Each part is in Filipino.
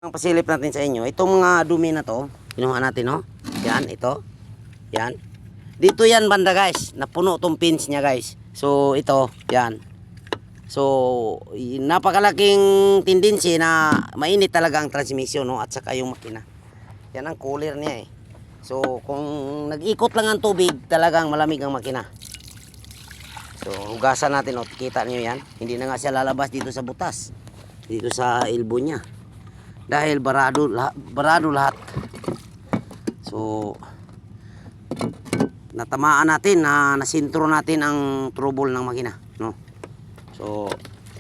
Ang pasilip natin sa inyo, itong mga dumi na to, kinuha natin, no? Yan, ito. Yan. Dito yan banda, guys. Napuno tong pins niya, guys. So, ito, yan. So, napakalaking tendency na mainit talaga ang transmission, no? At saka yung makina. Yan ang cooler niya, eh. So, kung nag-ikot lang ang tubig, talagang malamig ang makina. So, hugasan natin, no? Kita niyo yan. Hindi na nga siya lalabas dito sa butas. Dito sa elbow niya. Dahil barado lahat. So natamaan natin na nasintro natin ang trouble ng makina, no? So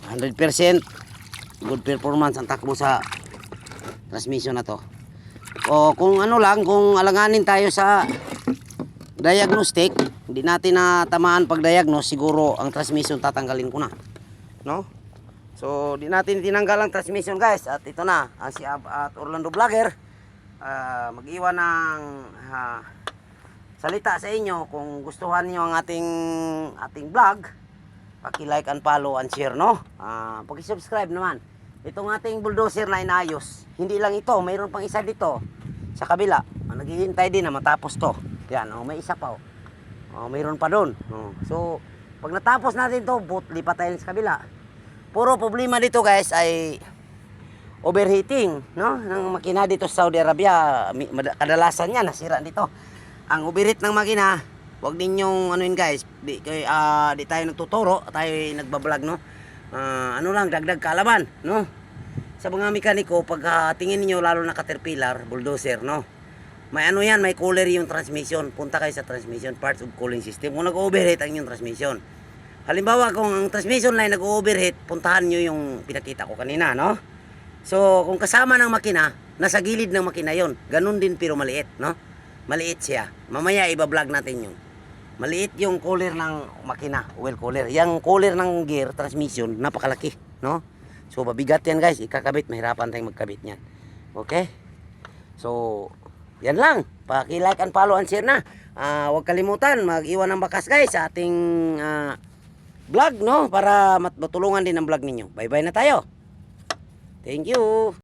100% good performance ang takbo sa transmission na to. O kung ano lang, kung alanganin tayo sa diagnostic, hindi natin na tamaan pag diagnose, siguro ang transmission tatanggalin ko na, no? So, di natin tinanggal ang transmission, guys. At ito na, si at Orlando Vlogger. Mag-iwan ng salita sa inyo. Kung gustuhan niyo ang ating vlog, paki-like and follow and share, no? Paki-subscribe naman. Itong ating bulldozer na inayos. Hindi lang ito, mayroon pang isa dito sa kabila. Naghihintay din na matapos to. Yan, may isa pa. Mayroon pa doon. So, pag natapos natin to, lipat tayo sa kabila. Puro problema dito, guys, ay overheating, no? Ng makina dito sa Saudi Arabia. Kadalasan niya nasira dito. Ang overheat ng makina, wag ninyong anuin, guys. Di tayo nagtuturo, tayo nagbablog, no? Ano lang, dagdag kaalaman, no? Sa mga mekaniko, pag tingin niyo lalo na Caterpillar, bulldozer, no? May ano yan, may cooler yung transmission. Punta kayo sa transmission, parts of cooling system. Kung nag-overheat ang yung transmission. Halimbawa, kung ang transmission line nag-overheat, puntahan nyo yung pinakita ko kanina, no? So, kung kasama ng makina, nasa gilid ng makina yon. Ganun din pero maliit, no? Maliit siya. Mamaya iba-vlog natin yun. Maliit yung cooler ng makina, oil cooler. Yung cooler ng gear, transmission, napakalaki, no? So, mabigat yan, guys. Ikakabit, mahirapan tayong magkabit niyan. Okay? So, yan lang. Paki-like and follow and share na. Huwag kalimutan, mag-iwan ng bakas, guys, sa ating vlog, no? Para matulungan din ang vlog ninyo. Bye-bye na tayo. Thank you.